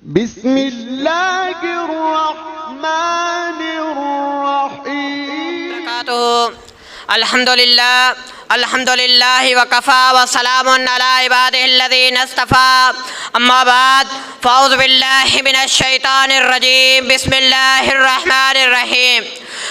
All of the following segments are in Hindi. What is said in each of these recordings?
बिस्मिल्लाहिर्रहमानिर्रहीम। अल्हम्दुलिल्लाह वकफ़ा वसलामुन अला इबादिहिल्लज़ीना इस्तफ़ा अम्मा बाद फ़अऊज़ु बिल्लाहि मिनश शैतानिर रजीम बिस्मिल्लाहिर्रहमानिर्रहीम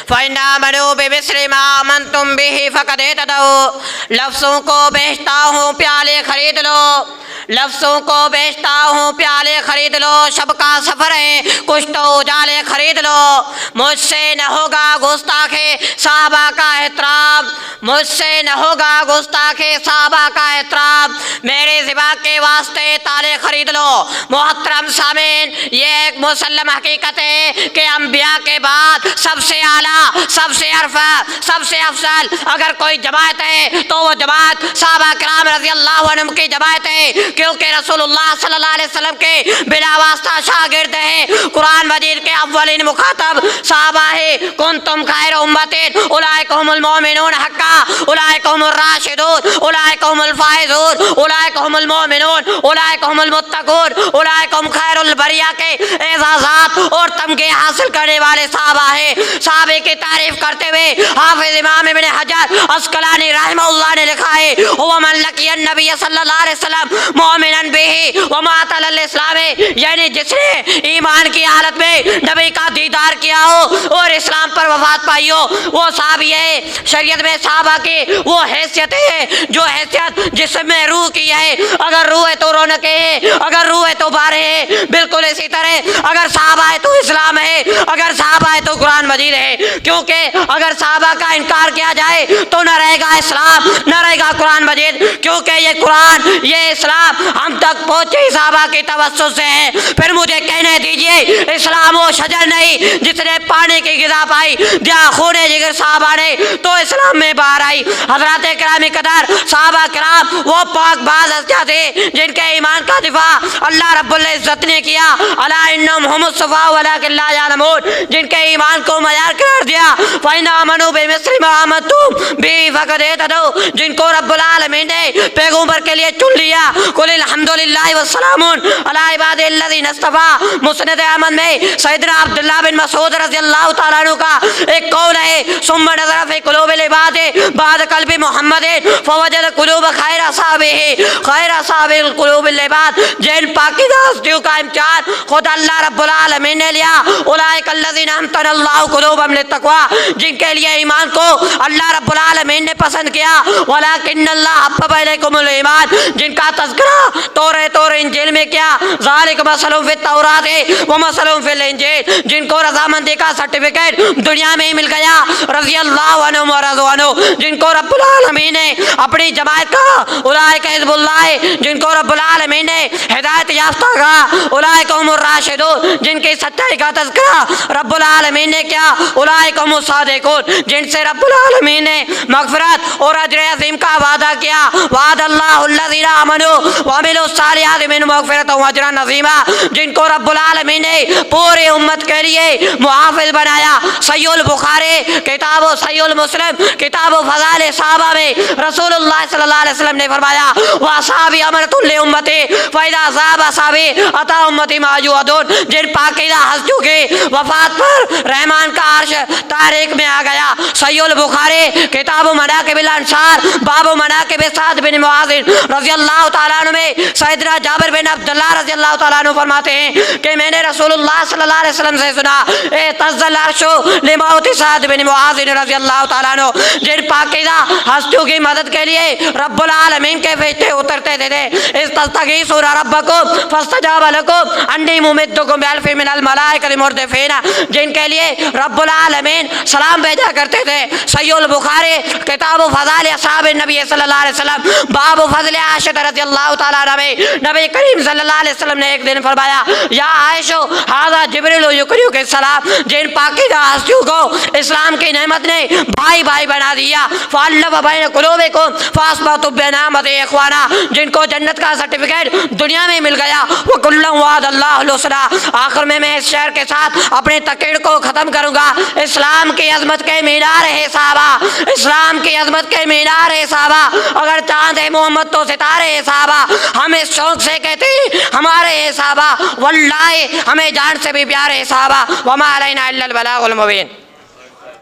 फ़इन आमनू बिमिस्लि मा आमनतुम बिही फ़क़द इहतदौ। लफ्ज़ों को बेचता हूँ प्याले खरीद लो, लफ्ज़ों को बेचता हूँ प्याले खरीद लो। सबका सफ़र है कुछ तो उजाले खरीद लो। मुझसे न होगा गुस्ताखे साहबा का एहतराम, मुझसे न होगा गुस्ताखे साहबा का एहतराम। मेरे ज़िबा के वास्ते ताले खरीद लो। मोहतरम सामीन, ये एक मुसल्लम हकीकत है कि अंबिया के बाद सबसे आला, सबसे अरफा, सबसे अफजल अगर कोई जमात है तो वो जमात साहबा किराम रज़ी अल्लाह अन्हुम की जमात है, क्योंकि रसूलुल्लाह सल्लल्लाहु अलैहि वसल्लम के बिला वास्ता शागिर्द हैं। कुरान मजीद के अव्वलीन मुखातब साहबा है। कुंतुम खैर उम्मतिन उलाइका हुमुल मोमिनून हक्का उलाइका हुमुर राशिदून उलाइका हुमुल फाइजून उलाइका हुमुल मोमिनून उलाइका हुमुल मुत्तकून उलाइका हुम खैरुल बरिया के एजाज़ात और तमगे हासिल करने वाले साहबा है। साहबे की तारीफ करते हुए हाफिज इमाम इब्न हजर अस्कलानी रहमहुल्लाह ने लिखा है, हुवा मन लकियन नबी सल्लल्लाहु अलैहि वसल्लम मोमिनन बिही व माता अल इस्लाम, यानी जिसने ईमान की हालत में नबी का दीदार किया हो और इस्लाम पर वफात पाई हो वो साहबी है। शरीयत में साहबा की वो हैसियत है जो हैसियत जिसमें रूह की है। अगर रूह है तो रौनक है, अगर रूह है तो बारे है। बिल्कुल इसी तरह अगर साहबा है तो इस्लाम है, अगर साहबा है तो कुरान मजीद है। क्योंकि अगर साहबा का इनकार किया जाए तो न रहेगा इस्लाम, न रहेगा कुरान मजीद, क्योंकि ये कुरान ये इस्लाम हम तक पहुँचे साहबा की तवस्सुत से है। फिर मुझे कहने दीजिए इस्लाम वो शजर नहीं जिसने पानी की गिज़ा पाई, दिया खूने जिगर साहबा ने तो इस्लाम में बाहर आई। हज़रात किराम कदर साहबा किराम वो पाक बाज़ हस्तियाँ थे जिनके ईमान का दिफा अल्लाह रब्बुल इज़्ज़त ने किया। अला इन्नहुम हुमुस सफ़ा वलाकिन ला यअलमून, जिनके ईमान को मयार करार दिया। फ़इन आमनू बिमिस्लि मा आमनतुम बिही फ़क़द इहतदौ, जिनको रब्बुल आलमीन ने पैगंबर के लिए चुन लिया। कुलिल हम्दुलिल्लाहि वस्सलामुन अला इबादिहिल्लज़ीना इस्तफ़ा। मुस्नद अहमद में सैयदना अब्दुल्लाह बिन मसूद रज़ियल्लाहु तआला अन्हु का एक कौल है, सुम्मा नज़रा फ़ी क़ुलूबिल इबाद बाद क़ल्बि मुहम्मदिन फ़वजद क़ुलूब खैर असहाबिही खैर असहाबिल क़ुलूबिल इबाद। जिन पाकीज़ा हस्तियों का इम्तिहान खुद अल्लाह रब्बुल आलमीन ने लिया, उलाइका अल्लज़ीना अम्तनल्लाहु क़ुलूबहुम लित्तक़वा, जिनके लिए ईमान को अल्लाह रब्बुल आलमीन ने पसंद किया। वलाकिन्नल्लाह हब्बबा इलैकुमुल ईमान, जिनका तज़किरा तौरात और इंजील में किया। ज़ालिका मसलुहुम फ़ित तौरात व मसलुहुम फ़िल इंजील, जिनको रज़ामंदी का सर्टिफिकेट दुनिया में ही मिल गया। रज़ियल्लाहु अन्हुम व रज़ू अन्हु, जिनको रब्बुल आलमीन ने अपनी जमात का उलाइका हिज़्बुल्लाह, जिनको रब्बुल आलमीन ने हिदायत याफ्ता कहा। उलाइका हुमुर राशिदून, जिनकी सच्चाई का तज़किरा रब्बुल आलमीन ने किया। उलाइका हुमुस सादिक़ून, जिनसे रब्बुल आलमीन ने मग़फ़िरत और अज्र अज़ीम का वादा किया। वअदल्लाहु अल्लज़ीना आमनू व अमिलुस सालिहाति मिनहुम मग़फ़िरतन व अज्रन अज़ीमा, जिनको रब्बुल आलमीन ने पूरी उम्मत के लिए मुहाफ़िज़ बनाया। सहीहुल बुखारी किताबो सहीहुल मुस्लिम किताबो फ़ज़ाइल सहाबा में रसूलुल्लाह सल्लल्लाहु अलैहि वसल्लम ने फरमाया, व असहाबी अमरतुल लि उम्मती फ़इज़ा ज़हाबा असहाबी अता उम्मती मा युअदून। जिन पाकीज़ा हस्तियों की वफ़ात पर रहमान का अर्श तारीख में आ गया। सहीहुल बुखारी किताबो मनाक़िबिल अंसार बाबो मनाक़िबि साद बिन मुआज़ रज़ियल्लाहु तआला अन्हु में सैयदना जाबिर बिन अब्दुल्लाह रज़ियल्लाहु तआला अन्हु फरमाते हैं कि मैंने रसूलुल्लाह सल्लल्लाहु अलैहि वसल्लम से सुना, एतज़्ज़ल अर्शु लिमौति साद बिन मुआज़ रज़ियल्लाहु तआला अन्हु। जिन पाकीज़ा हस्तियों की मदद के लिए रब्बुल आलमीन के फरिश्ते उतरते थे। इस्तग़ीसूना रब्बकुम फ़स्तजाबा लकुम अन्नी मुमिद्दुकुम बिअल्फ़ि मिनल मलाइकति मुर्दिफ़ीन, जिनके लिए रब्बुल आलमीन सलाम भेजा करते थे। सहीहुल बुखारी किताबु फ़ज़ाइल असहाब नबी सल्लल्लाहु अलैहि वसल्लम बाबु फ़ज़ल आयशा रज़ियल्लाहु तआला अन्हा में नबी करीम सल्लल्लाहु अलैहि वसल्लम ने एक दिन फरमाया, या आयशा हाज़ा जिब्रील युक़रिउके सलाम। जिन पाकीज़ा हस्तियों को इस्लाम की नेमत ने भाई भाई बना दिया। फ़अल्लफ़ बैन क़ुलूबिकुम फ़अस्बहतुम बिनिअमतिही इख़वाना, जिनको जन्नत का सर्टिफिकेट दुनिया में मिल गया। व कुल्लन वअदल्लाहुल हुस्ना, आखिर में मैं इस शेर के साथ अपने तकरीर को ख़त्म करूँगा। इस्लाम की अजमत के मीनार है साहबा, इस्लाम की अजमत के मीनार है साहबा, अगर चांद है मोहम्मद तो सितारे है साहबा। हम इस शौक से कहते हैं हमारे है साहबा, वल्लाहि हमें जान से भी प्यारे है साहबा। वमा अलैना इल्लल बलागुल मुबीन।